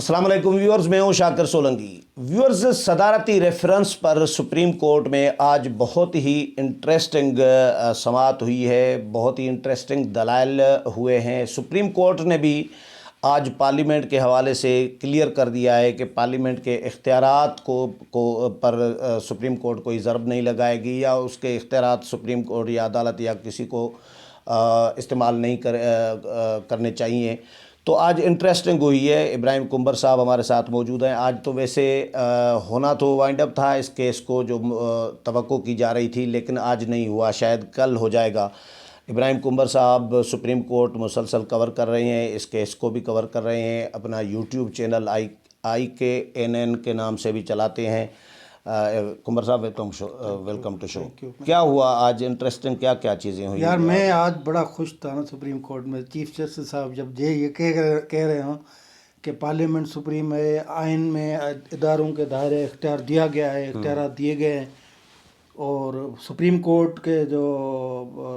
السلام علیکم ویورز، میں ہوں شاکر سولنگی۔ ویورز، صدارتی ریفرنس پر سپریم کورٹ میں آج بہت ہی انٹریسٹنگ سماعت ہوئی ہے، بہت ہی انٹریسٹنگ دلائل ہوئے ہیں۔ سپریم کورٹ نے بھی آج پارلیمنٹ کے حوالے سے کلیئر کر دیا ہے کہ پارلیمنٹ کے اختیارات کو پر سپریم کورٹ کوئی ضرب نہیں لگائے گی، یا اس کے اختیارات سپریم کورٹ یا عدالت یا کسی کو استعمال نہیں کرنے چاہیے۔ تو آج انٹریسٹنگ ہوئی ہے۔ ابراہیم کنبر صاحب ہمارے ساتھ موجود ہیں۔ آج تو ویسے ہونا تو وائنڈ اپ تھا اس کیس کو، جو توقع کی جا رہی تھی، لیکن آج نہیں ہوا، شاید کل ہو جائے گا۔ ابراہیم کنبر صاحب سپریم کورٹ مسلسل کور کر رہے ہیں، اس کیس کو بھی کور کر رہے ہیں، اپنا یوٹیوب چینل IKNN کے نام سے بھی چلاتے ہیں۔ کنبر صاحب ویلکم ٹو شو۔ کیا ہوا آج انٹریسٹنگ، کیا چیزیں ہوئی؟ یار میں آج بڑا خوش تھا نا سپریم کورٹ میں، چیف جسٹس صاحب جب یہ کہہ رہے ہوں کہ پارلیمنٹ سپریم ہے، آئین میں اداروں کے دائرے اختیار دیا گیا ہے، اختیارات دیے گئے ہیں، اور سپریم کورٹ کے جو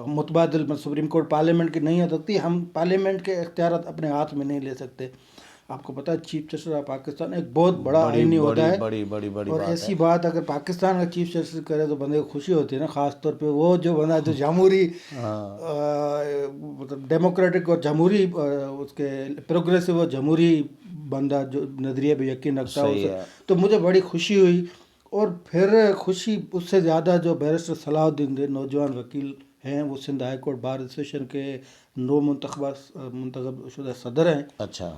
متبادل سپریم کورٹ پارلیمنٹ کی نہیں ہو سکتی، ہم پارلیمنٹ کے اختیارات اپنے ہاتھ میں نہیں لے سکتے۔ آپ کو پتہ ہے چیف جسٹس آف پاکستان ایک بہت بڑا آئینی ہوتا ہے، اور ایسی بات اگر پاکستان کا چیف جسٹس کرے تو بندے کو خوشی ہوتی ہے نا، خاص طور پہ وہ جو بندہ جو جمہوری مطلب ڈیموکریٹک اور جمہوری اس کے پروگریسو اور جمہوری بندہ جو نظریے پہ یقین رکھتا ہے، تو مجھے بڑی خوشی ہوئی۔ اور پھر خوشی اس سے زیادہ جو بیرسٹر صلاح الدین نوجوان وکیل ہیں، وہ Sindh high court bar association کے نو منتخب شدہ صدر ہیں۔ اچھا،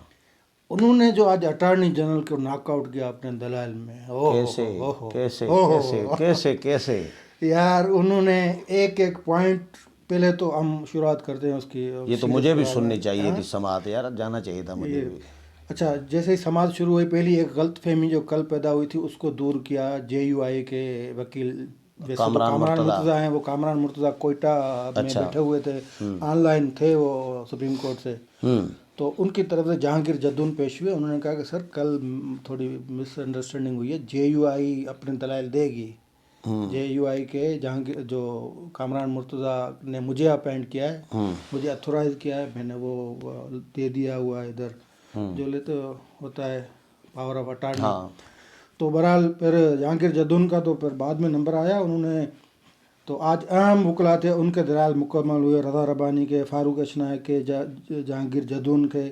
انہوں نے جو آج اٹارنی جنرل کو ناک آؤٹ کیا اپنے دلائل میں، کیسے یار انہوں نے ایک پوائنٹ، پہلے تو ہم شروعات کرتے ہیں اس کی۔ یہ تو مجھے بھی سننی چاہیے تھی سماعت، یار جانا چاہیے تھا مجھے بھی۔ اچھا، جیسے ہی سماعت شروع ہوئی، پہلی ایک غلط فہمی جو کل پیدا ہوئی تھی اس کو دور کیا JUI کے وکیل کامران مرتضیٰ ہیں، وہ کامران مرتضیٰ کوئٹہ میں بیٹھے ہوئے تھے، آن لائن تھے وہ سپریم کورٹ سے، تو ان کی طرف سے جہانگیر جدون پیش ہوئے۔ انہوں نے کہا کہ سر کل تھوڑی مس انڈرسٹینڈنگ ہوئی ہے، JUI اپنے دلائل دے گی۔ JUI کے جہانگیر جو کامران مرتضیٰ نے مجھے اپائنٹ کیا ہے، مجھے اتھورائز کیا ہے، میں نے وہ دے دیا ہوا ہے ادھر، جو لیتے ہوتا ہے پاور آف اٹارنی۔ تو بہرحال پھر جہانگیر جدون کا تو پھر بعد میں نمبر آیا، انہوں نے تو آج اہم وکلا تھے، ان کے دلائل مکمل ہوئے، رضا ربانی کے، فاروق اشنا کے، جہانگیر جدون کے،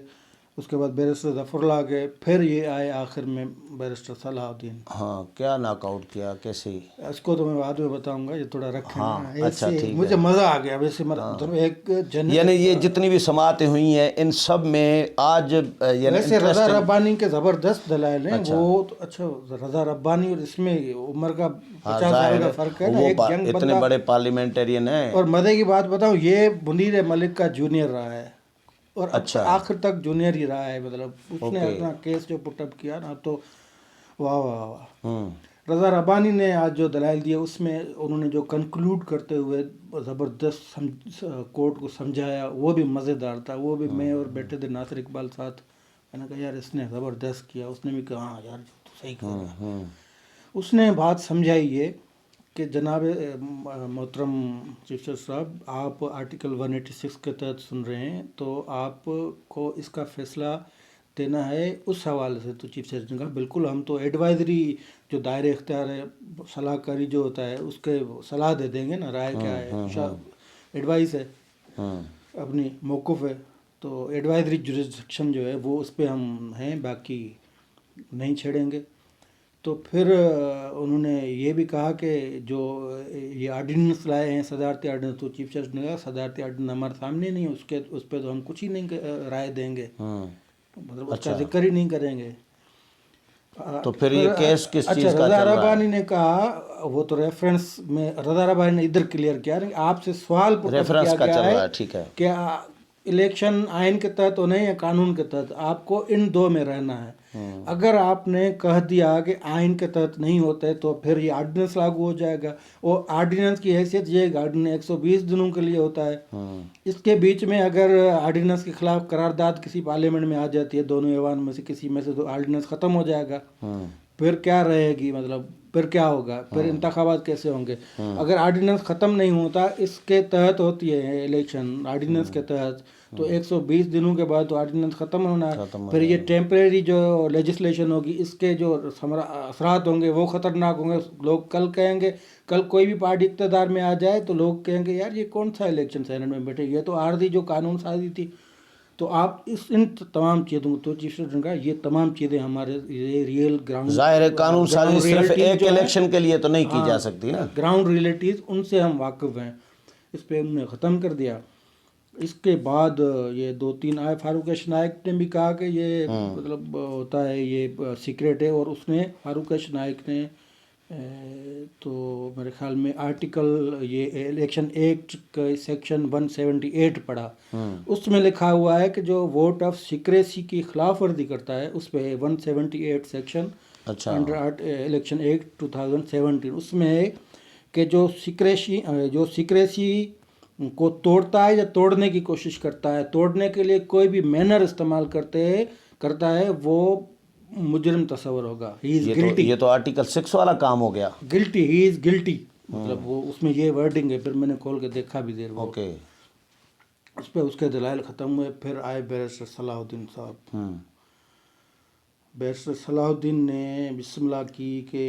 اس کے بعد بیرسٹر ظفر اللہ کے، پھر یہ آئے آخر میں بیرسٹر صلاح الدین۔ ہاں، کیا ناک آؤٹ کیا، کیسے؟ اس کو تو میں بعد میں بتاؤں گا، یہ تھوڑا رکھیں نا، ایسے مجھے مزہ آ گیا ویسے، مطلب ایک یعنی یہ جتنی بھی سماعتیں ہوئی ہیں ان سب میں آج ویسے رضا ربانی کے زبردست دلائل ہیں، وہ تو اچھا رضا ربانی، اور اس میں عمر کا 50 سال کا فرق ہے نا، ایک ینگ بندہ، اتنے بڑے پارلیمنٹرین ہیں۔ اور مزے کی بات بتاؤں، یہ منیر ملک کا جونیئر رہا ہے، اور آخر تک جونیئر ہی رہا ہے، مطلب اس نے اپنا کیس جو پٹ اپ کیا نا، تو واہ واہ واہ۔ رضا ربانی نے آج جو دلائل دیے اس میں انہوں نے جو کنکلوڈ کرتے ہوئے زبردست کورٹ کو سمجھایا، وہ بھی مزیدار تھا، وہ بھی میں اور بیٹھے تھے ناصر اقبال ساتھ، میں نے کہا یار اس نے زبردست کیا، اس نے بھی کہا ہاں یار تو صحیح کیا۔ اس نے بات سمجھائی یہ کہ جناب محترم چیف جسٹس صاحب، آپ آرٹیکل 186 کے تحت سن رہے ہیں، تو آپ کو اس کا فیصلہ دینا ہے اس حوالے سے۔ تو چیف جسٹس نے کہا بالکل، ہم تو ایڈوائزری جو دائرے اختیار ہے، صلاح کاری جو ہوتا ہے، اس کے صلاح دے دیں گے نا، رائے کیا ہے، ایڈوائز ہے، اپنی موقف ہے، تو ایڈوائزری جورسڈکشن جو ہے وہ اس پہ ہم ہیں، باقی نہیں چھیڑیں گے۔ تو پھر انہوں نے یہ بھی کہا کہ جو یہ آرڈیننس لائے ہیں، صدارتی آرڈیننس، تو چیف جسٹس نے کہا صدارتی آرڈیننس ہمارے سامنے نہیں ہے، اس پہ تو ہم کچھ ہی نہیں رائے دیں گے، مطلب اس کا ذکر ہی نہیں کریں گے۔ تو پھر یہ کیس کس چیز کا چل رضا رہا ہے؟ ربانی نے کہا، وہ تو ریفرنس میں رضا ربانی نے ادھر کلیئر کیا، آپ سے سوال پٹ کیا گیا ہے کہ الیکشن آئین کے تحت تو نہیں ہے، قانون کے تحت، آپ کو ان دو میں رہنا ہے۔ اگر آپ نے کہہ دیا کہ آئین کے تحت نہیں ہوتے تو پھر یہ آرڈیننس لاگو ہو جائے گا، اور آرڈیننس کی حیثیت یہ ہے کہ آرڈیننس 120 دنوں کے لیے ہوتا ہے۔ اس کے بیچ میں اگر آرڈیننس کے خلاف قرارداد کسی پارلیمنٹ میں آ جاتی ہے، دونوں ایوان میں سے کسی میں سے، تو آرڈیننس ختم ہو جائے گا، پھر کیا رہے گی، مطلب پھر کیا ہوگا، پھر انتخابات کیسے ہوں گے. اگر آرڈیننس ختم نہیں ہوتا، اس کے تحت ہوتی ہے الیکشن آرڈیننس کے تحت، تو 120 دنوں کے بعد تو آرڈیننس ختم ہونا ہے. پھر یہ ٹیمپریری جو لیجسلیشن ہوگی، اس کے جو اثرات ہوں گے وہ خطرناک ہوں گے. لوگ کل کہیں گے، کل کوئی بھی پارٹی اقتدار میں آ جائے تو لوگ کہیں گے یار یہ کون سا الیکشن سینٹ میں بیٹھے، یہ تو عارضی جو قانون سازی تھی. تو آپ ان تمام چیزوں، تو چیف سیکرٹری نے کہا یہ تمام چیزیں ہمارے یہ ریئل گراؤنڈ، ظاہر ہے قانون سازی صرف ایک الیکشن کے لیے تو نہیں کی جا سکتی نا، گراؤنڈ ریئلٹیز ان سے ہم واقف ہیں. اس پہ انہوں نے ختم کر دیا. اس کے بعد یہ 2-3 آئے. فاروق ایش نائک نے بھی کہا کہ یہ مطلب ہوتا ہے، یہ سیکریٹ ہے. اور اس نے فاروق ایش نائک نے تو میرے خیال میں آرٹیکل یہ الیکشن ایکٹ کا سیکشن 178 پڑھا. اس میں لکھا ہوا ہے کہ جو ووٹ آف سیکریسی کی خلاف ورزی کرتا ہے، اس پہ 178 سیکشن انڈر الیکشن ایکٹ 2017. اس میں ہے کہ جو سیکریسی کو توڑتا ہے یا توڑنے کی کوشش کرتا ہے، توڑنے کے لیے کوئی بھی مینر استعمال کرتا ہے، وہ مجرم تصور ہوگا. ہی از گلٹی. یہ تو آرٹیکل 6 والا کام ہو گیا. گلٹی، ہی از گلٹی، مطلب وہ اس میں یہ ورڈنگ ہے. پھر میں نے کھول کے دیکھا بھی دیر وہ اوکے. اس پہ اس کے دلائل ختم ہوئے. پھر آئے بیرسٹر صلاح الدین صاحب. بیرسٹر صلاح الدین نے بسم اللہ کی کہ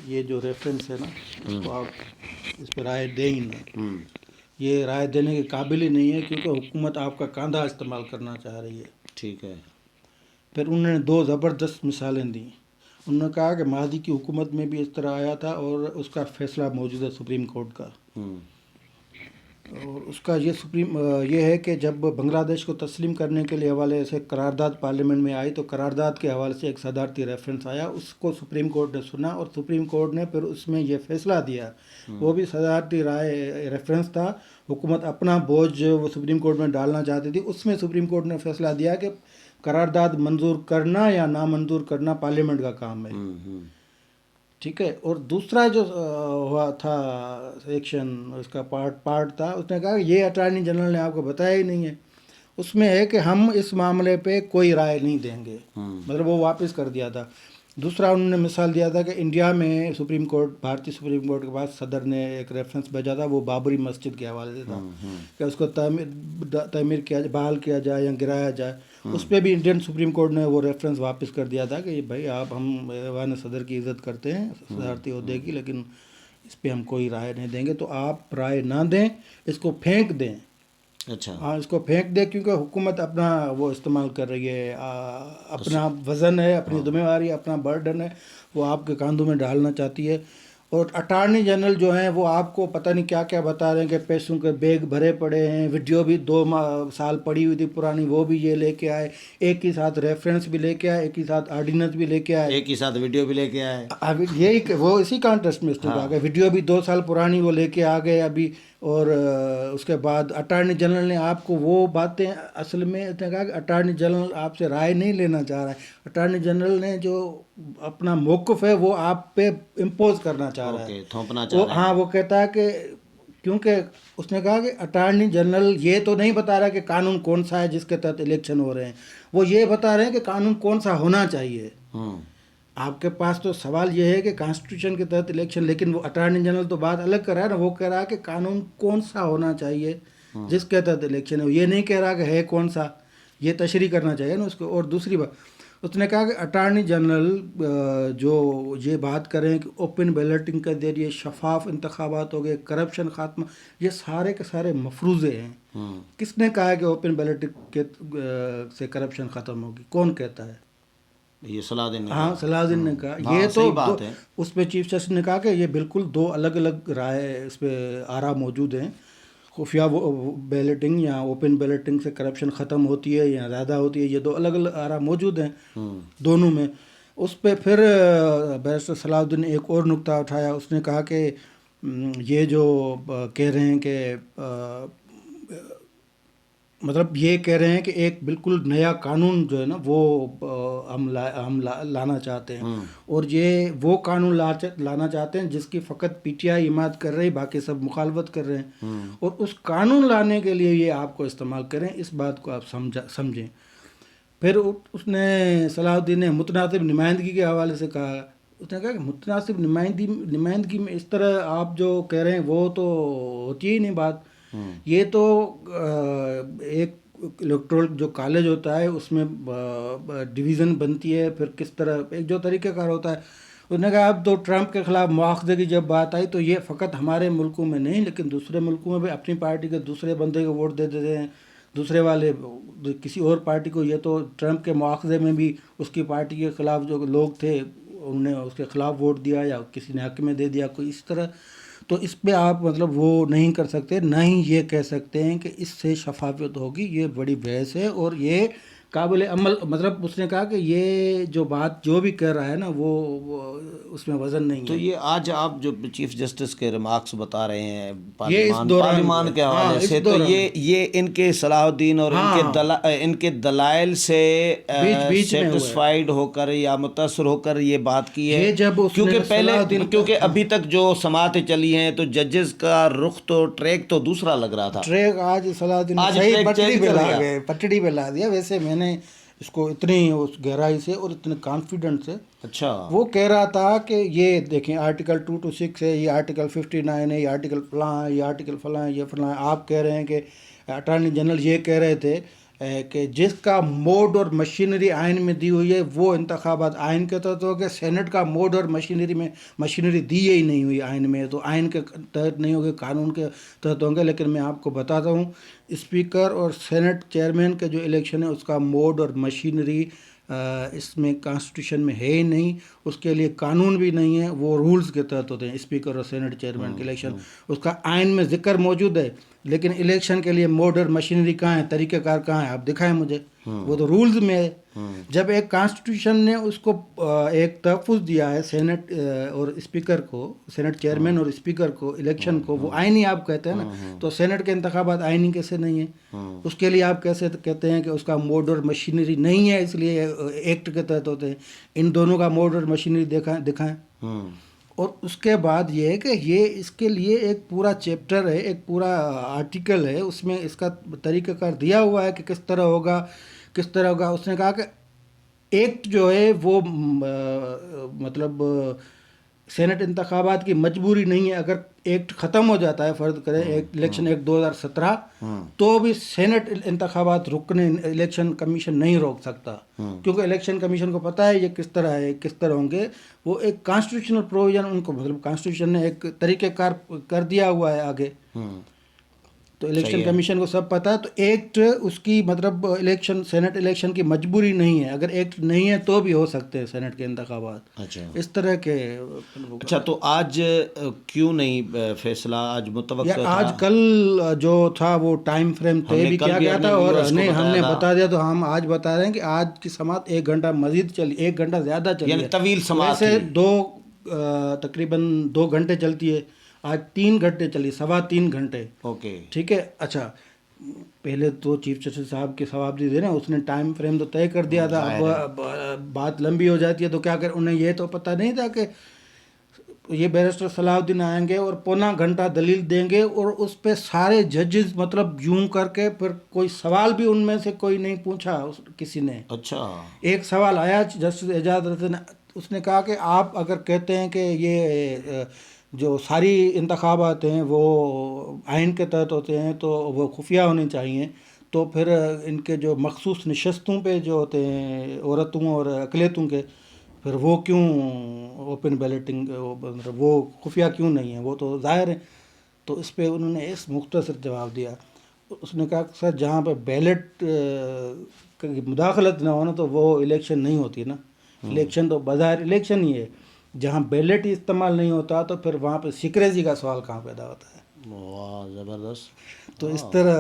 یہ جو ریفرنس ہے نا، اس کو آپ اس پہ رائے دیں ہی نہیں. یہ رائے دینے کے قابل ہی نہیں ہے، کیونکہ حکومت آپ کا کاندھا استعمال کرنا چاہ رہی ہے. ٹھیک ہے. پھر انہوں نے 2 زبردست مثالیں دیں. انہوں نے کہا کہ ماضی کی حکومت میں بھی اس طرح آیا تھا، اور اس کا فیصلہ موجود ہے سپریم کورٹ کا. اور اس کا یہ ہے کہ جب بنگلہ دیش کو تسلیم کرنے کے لیے حوالے سے قرارداد پارلیمنٹ میں آئی، تو قرارداد کے حوالے سے ایک صدارتی ریفرنس آیا. اس کو سپریم کورٹ نے سنا، اور سپریم کورٹ نے پھر اس میں یہ فیصلہ دیا. وہ بھی صدارتی رائے ریفرنس تھا. حکومت اپنا بوجھ وہ سپریم کورٹ میں ڈالنا چاہتی تھی. اس میں سپریم کورٹ نے فیصلہ دیا کہ قرارداد منظور کرنا یا نامنظور کرنا پارلیمنٹ کا کام ہے. ٹھیک ہے. اور دوسرا جو ہوا تھا سیکشن، اس کا پارٹ تھا، اس نے کہا کہ یہ اٹارنی جنرل نے آپ کو بتایا ہی نہیں ہے. اس میں ہے کہ ہم اس معاملے پہ کوئی رائے نہیں دیں گے، مطلب وہ واپس کر دیا تھا. دوسرا انہوں نے مثال دیا تھا کہ انڈیا میں سپریم کورٹ، بھارتی سپریم کورٹ کے پاس صدر نے ایک ریفرنس بھیجا تھا، وہ بابری مسجد کے حوالے سے تھا کہ اس کو تعمیر کیا جائے، بحال کیا جائے یا گرایا جائے. اس پہ بھی انڈین سپریم کورٹ نے وہ ریفرنس واپس کر دیا تھا کہ بھائی ہم ایوان صدر کی عزت کرتے ہیں، صدارتی عہدے کی، لیکن اس پہ ہم کوئی رائے نہیں دیں گے. تو آپ رائے نہ دیں، اس کو پھینک دیں. اچھا. ہاں، اس کو پھینک دیں، کیونکہ حکومت اپنا وہ استعمال کر رہی ہے، اپنا وزن ہے، اپنی ذمہ داری، اپنا برڈن ہے، وہ آپ کے کاندھوں میں ڈالنا چاہتی ہے. اور اٹارنی جنرل جو ہیں وہ آپ کو پتہ نہیں کیا کیا بتا رہے ہیں کہ پیسوں کے بیگ بھرے پڑے ہیں. ویڈیو بھی 2 سال پڑی ہوئی تھی پرانی، وہ بھی یہ لے کے آئے. ایک ہی ساتھ ریفرنس بھی لے کے آئے، ایک ہی ساتھ آرڈیننس بھی لے کے آئے، ایک ہی ساتھ ویڈیو بھی لے کے آئے. یہی وہ اسی کانٹیسٹ میں اس نے کہا کہ ویڈیو بھی 2 سال پرانی وہ لے کے آ گئے ابھی. اور اس کے بعد اٹارنی جنرل نے آپ کو وہ باتیں، اصل میں اس نے کہا کہ اٹارنی جنرل آپ سے رائے نہیں لینا چاہ رہا ہے. اٹارنی جنرل نے جو اپنا موقف ہے وہ آپ پہ امپوز کرنا چاہ رہا ہے، تھوپنا چاہ رہا ہے. ہاں، وہ کہتا ہے کہ کیونکہ اس نے کہا کہ اٹارنی جنرل یہ تو نہیں بتا رہا کہ قانون کون سا ہے جس کے تحت الیکشن ہو رہے ہیں، وہ یہ بتا رہے ہیں کہ قانون کون سا ہونا چاہیے. آپ کے پاس تو سوال یہ ہے کہ کانسٹیٹیوشن کے تحت الیکشن، لیکن وہ اٹارنی جنرل تو بات الگ کر رہا ہے نا. وہ کہہ رہا ہے کہ قانون کون سا ہونا چاہیے جس کے تحت الیکشن ہے، یہ نہیں کہہ رہا کہ ہے کون سا. یہ تشریح کرنا چاہیے نا اس کو. اور دوسری بات اس نے کہا کہ اٹارنی جنرل جو یہ بات کریں کہ اوپن بیلٹنگ کے ذریعے شفاف انتخابات ہو گئے، کرپشن خاتمہ، یہ سارے کے سارے مفروضے ہیں. کس نے کہا ہے کہ اوپن بیلٹنگ سے کرپشن ختم ہوگی؟ کون کہتا ہے؟ یہ صلاح الدین نے. ہاں، صلاح الدین نے کہا. یہ تو بات ہے. اس پہ چیف جسٹس نے کہا کہ یہ بالکل 2 الگ الگ رائے اس پہ آرا موجود ہیں. خفیہ بیلٹنگ یا اوپن بیلٹنگ سے کرپشن ختم ہوتی ہے یا زیادہ ہوتی ہے، یہ 2 الگ الگ آرا موجود ہیں دونوں میں. اس پہ پھر بیرسٹر صلاح الدین نے ایک اور نقطہ اٹھایا. اس نے کہا کہ یہ جو کہہ رہے ہیں کہ مطلب یہ کہہ رہے ہیں کہ ایک بالکل نیا قانون جو ہے نا وہ ہم لانا چاہتے ہیں، اور یہ وہ قانون لانا چاہتے ہیں جس کی فقط پی ٹی آئی حمایت کر رہی، باقی سب مخالفت کر رہے ہیں. اور اس قانون لانے کے لیے یہ آپ کو استعمال کریں، اس بات کو آپ سمجھیں. پھر اس نے صلاح الدین نے متناسب نمائندگی کے حوالے سے کہا اس نے کہا کہ متناسب نمائندگی میں اس طرح آپ جو کہہ رہے ہیں وہ تو ہوتی ہی نہیں بات. یہ تو ایک الیکٹورل جو کالج ہوتا ہے اس میں ڈویژن بنتی ہے, پھر کس طرح ایک جو طریقہ کار ہوتا ہے. اس نے کہا اب تو ٹرمپ کے خلاف مواخذے کی جب بات آئی تو یہ فقط ہمارے ملکوں میں نہیں لیکن دوسرے ملکوں میں بھی اپنی پارٹی کے دوسرے بندے کو ووٹ دے دیتے ہیں, دوسرے والے کسی اور پارٹی کو. یہ تو ٹرمپ کے مواخذے میں بھی اس کی پارٹی کے خلاف جو لوگ تھے انہوں نے اس کے خلاف ووٹ دیا یا کسی نے حق میں دے دیا کوئی اس طرح. تو اس پہ آپ مطلب وہ نہیں کر سکتے, نہ ہی یہ کہہ سکتے ہیں کہ اس سے شفافیت ہوگی. یہ بڑی بحث ہے اور یہ قابل عمل, مطلب اس نے کہا کہ یہ جو بات جو بھی کہہ رہا ہے نا وہ اس میں وزن نہیں ہے. تو یہ آج آپ جو چیف جسٹس کے ریمارکس بتا رہے ہیں پارلیمان کے حوالے سے, تو یہ ان کے صلاح الدین اور ان کے دلائل سے سیٹسفائیڈ ہو کر یا متاثر ہو کر یہ بات کی ہے, کیونکہ ابھی تک جو سماعتیں چلی ہیں تو ججز کا رخ تو ٹریک تو دوسرا لگ رہا تھا. ٹریک آج صلاح الدین پٹڑی پہ لا دیا. ویسے میں نے اس کو اتنی اس گہرائی سے اور اتنے کانفیڈنٹ سے, اچھا وہ کہہ رہا تھا کہ یہ دیکھیں آرٹیکل 226 ہے, یہ آرٹیکل 59 ہے, یہ آرٹیکل فلاں ہے, یہ آرٹیکل فلاں ہے, یہ فلاں ہے. آپ کہہ رہے ہیں کہ اٹارنی جنرل یہ کہہ رہے تھے کہ جس کا موڈ اور مشینری آئین میں دی ہوئی ہے وہ انتخابات آئین کے تحت ہو گئے. سینٹ کا موڈ اور مشینری دی ہی نہیں ہوئی آئین میں, تو آئین کے تحت نہیں ہوگے, قانون کے تحت ہوں گے. لیکن میں آپ کو بتاتا ہوں اسپیکر اور سینٹ چیئرمین کے جو الیکشن ہے اس کا موڈ اور مشینری اس میں کانسٹیٹیوشن میں ہے ہی نہیں, اس کے لیے قانون بھی نہیں ہے. وہ رولز کے تحت ہوتے ہیں اسپیکر اور سینٹ چیئرمین کے الیکشن. اس کا آئین میں ذکر موجود ہے لیکن الیکشن کے لیے موڈ اور مشینری کہاں ہے, طریقہ کار کہاں ہے, آپ دکھائیں مجھے. وہ تو رولز میں ہے. جب ایک کانسٹیٹیوشن نے اس کو ایک تحفظ دیا ہے سینٹ اور اسپیکر کو, سینٹ چیئرمین اور اسپیکر کو الیکشن کو, وہ آئینی آپ کہتے ہیں نا, تو سینٹ کے انتخابات آئینی کیسے نہیں ہیں؟ اس کے لیے آپ کیسے کہتے ہیں کہ اس کا موڈ اور مشینری نہیں ہے اس لیے ایکٹ کے تحت ہوتے ہیں؟ ان دونوں کا موڈ اور مشینری دکھائیں. اور اس کے بعد یہ ہے کہ یہ اس کے لیے ایک پورا چیپٹر ہے, ایک پورا آرٹیکل ہے, اس میں اس کا طریقہ کار دیا ہوا ہے کہ کس طرح ہوگا کس طرح ہوگا. اس نے کہا کہ ایکٹ جو ہے وہ مطلب سینٹ انتخابات کی مجبوری نہیں ہے. اگر ایکٹ ختم ہو جاتا ہے, فرض کریں الیکشن ایکٹ 2017, تو بھی سینٹ انتخابات رکنے الیکشن کمیشن نہیں روک سکتا, کیونکہ الیکشن کمیشن کو پتہ ہے یہ کس طرح ہے, کس طرح ہوں گے. وہ ایک کانسٹیٹیوشنل پروویژن ان کو, مطلب کانسٹیٹیوشن نے ایک طریقہ کار کر دیا ہوا ہے آگے, تو الیکشن کمیشن کو سب پتہ ہے. تو ایکٹ اس کی مطلب الیکشن سینٹ الیکشن کی مجبوری نہیں ہے. اگر ایکٹ نہیں ہے تو بھی ہو سکتے ہیں سینٹ کے انتخابات. اس طرح کے. اچھا, تو آج کیوں نہیں فیصلہ آج متوقع تھا؟ آج کل جو تھا وہ ٹائم فریم طے بھی کیا گیا تھا اور ہم نے بتا دیا, تو ہم آج بتا رہے ہیں کہ آج کی سماعت 1 گھنٹہ مزید چلی, 1 گھنٹہ زیادہ چلی, یعنی طویل سماعت. ویسے تقریباً 2 گھنٹے چلتی ہے, آج 3 گھنٹے چلی, 3.25 گھنٹے. اوکے, ٹھیک ہے. اچھا, پہلے تو چیف جسٹس صاحب کے ثوابدید تھے نا, اس نے ٹائم فریم تو طے کر دیا تھا. اب بات لمبی ہو جاتی ہے تو کیا کر, انہیں یہ تو پتہ نہیں تھا کہ یہ بیرسٹر صلاح الدین آئیں گے اور 1.25 گھنٹہ دلیل دیں گے اور اس پہ سارے ججز مطلب یوں کر کے, پھر کوئی سوال بھی ان میں سے کوئی نہیں پوچھا کسی نے. اچھا, ایک سوال آیا جسٹس اعجاز رضا, اس نے کہا کہ آپ اگر کہتے ہیں کہ یہ جو ساری انتخابات ہیں وہ آئین کے تحت ہوتے ہیں تو وہ خفیہ ہونے چاہیے, تو پھر ان کے جو مخصوص نشستوں پہ جو ہوتے ہیں عورتوں اور اقلیتوں کے, پھر وہ کیوں اوپن بیلٹنگ مطلب وہ خفیہ کیوں نہیں ہیں, وہ تو ظاہر ہے. تو اس پہ انہوں نے اس مختصر جواب دیا. اس نے کہا کہ سر جہاں پہ بیلٹ کی مداخلت نہ ہونا تو وہ الیکشن نہیں ہوتی نا. الیکشن تو بظاہر الیکشن ہی ہے, جہاں بیلٹ ہی استعمال نہیں ہوتا تو پھر وہاں پہ سیکریسی کا سوال کہاں پیدا ہوتا ہے. واہ, زبردست. تو اس طرح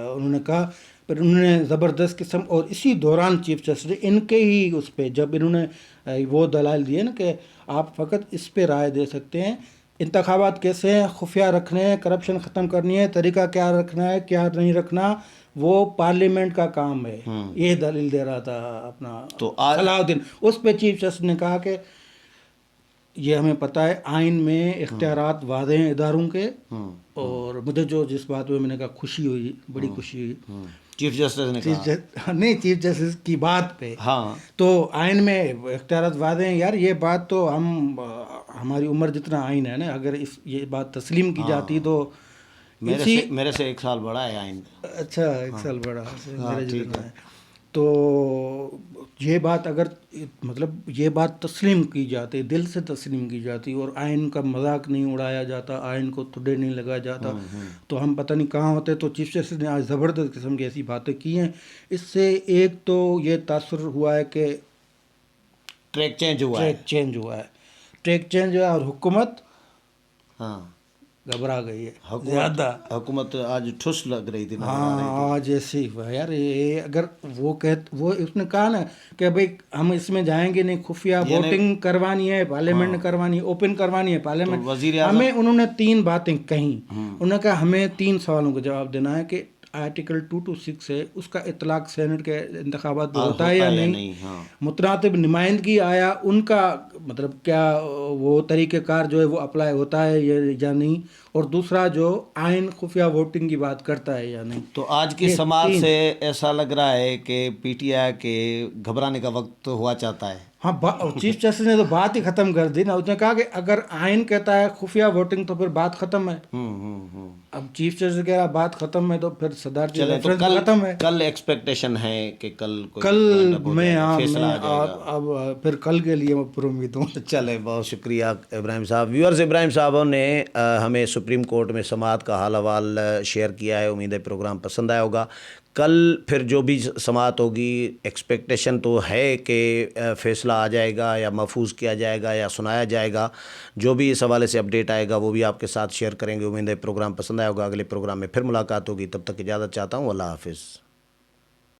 انہوں نے کہا. پھر انہوں نے زبردست قسم, اور اسی دوران چیف جسٹس ان کے ہی اس پہ جب انہوں نے وہ دلائل دیے نا کہ آپ فقط اس پہ رائے دے سکتے ہیں, انتخابات کیسے ہیں, خفیہ رکھنے ہیں, کرپشن ختم کرنی ہے, طریقہ کیا رکھنا ہے, کیا نہیں رکھنا, وہ پارلیمنٹ کا کام ہے. یہ دلیل دے رہا تھا اپنا صلاح الدین. اس پہ چیف جسٹس نے کہا کہ یہ ہمیں پتہ ہے آئین میں اختیارات واضح ہیں اداروں کے, اور مجھے جو جس بات میں نے کہا خوشی ہوئی, بڑی خوشی ہوئی چیف جسٹس نے کہا نہیں چیف جسٹس کی بات پہ ہاں تو آئین میں اختیارات واضح ہیں یار. یہ بات تو ہماری عمر جتنا آئین ہے نا, اگر یہ بات تسلیم کی جاتی تو میرے سے 1 سال بڑا ہے آئین. اچھا 1 سال بڑا میرے جتنا ہے. تو یہ بات اگر مطلب یہ بات تسلیم کی جاتی, دل سے تسلیم کی جاتی, اور آئین کا مذاق نہیں اڑایا جاتا, آئین کو تھوڑے نہیں لگایا جاتا, تو ہم پتہ نہیں کہاں ہوتے. تو چیف جسٹس نے آج زبردست قسم کی ایسی باتیں کی ہیں. اس سے ایک تو یہ تاثر ہوا ہے کہ ٹریک چینج ہوا ہے. ٹریک چینج ہوا اور حکومت ہاں گھبرا گئی ہے زیادہ. حکومت آج ٹھس لگ رہی تھی. ہاں آج ایسے ہی ہوا یار. یہ اگر وہ اس نے کہا نا کہ بھائی ہم اس میں جائیں گے نہیں, خفیہ ووٹنگ کروانی ہے, پارلیمنٹ کروانی, اوپن کروانی ہے پارلیمنٹ. ہمیں انہوں نے 3 باتیں کہیں. انہوں نے کہا ہمیں 3 سوالوں کا جواب دینا ہے کہ آرٹیکل 226 ہے, اس کا اطلاق سینٹ کے انتخابات پہ ہوتا ہے یا نہیں, متراتب نمائندگی آیا ان کا مطلب کیا وہ طریقہ کار جو ہے وہ اپلائی ہوتا ہے یا نہیں, اور دوسرا جو آئین خفیہ ووٹنگ کی بات کرتا ہے یا نہیں. تو آج کی سماعت سے ایسا لگ رہا ہے کہ پی ٹی آئی کے گھبرانے کا وقت ہوا چاہتا ہے. ہاں چیف جسٹس نے تو بات ہی ختم کر دی نا. اس نے کہا کہ اگر آئین کہتا ہے خفیہ ووٹنگ تو پھر بات ختم ہے. اب چیف جسٹس کہہ رہا بات ختم ہے تو پھر صدارتی ریفرنس ختم ہے. کل ایکسپیکٹیشن ہے کہ کل میں اب پھر کل کے لیے میں پر امید ہوں. چلے بہت شکریہ ابراہیم صاحب. ویورز, ابراہیم صاحبوں نے ہمیں سپریم کورٹ میں سماعت کا حال احوال شیئر کیا ہے. امید ہے پروگرام پسند آیا ہوگا. کل پھر جو بھی سماعت ہوگی ایکسپیکٹیشن تو ہے کہ فیصلہ آ جائے گا یا محفوظ کیا جائے گا یا سنایا جائے گا. جو بھی اس حوالے سے اپڈیٹ آئے گا وہ بھی آپ کے ساتھ شیئر کریں گے. امید ہے پروگرام پسند آیا ہوگا. اگلے پروگرام میں پھر ملاقات ہوگی. تب تک اجازت چاہتا ہوں. اللہ حافظ.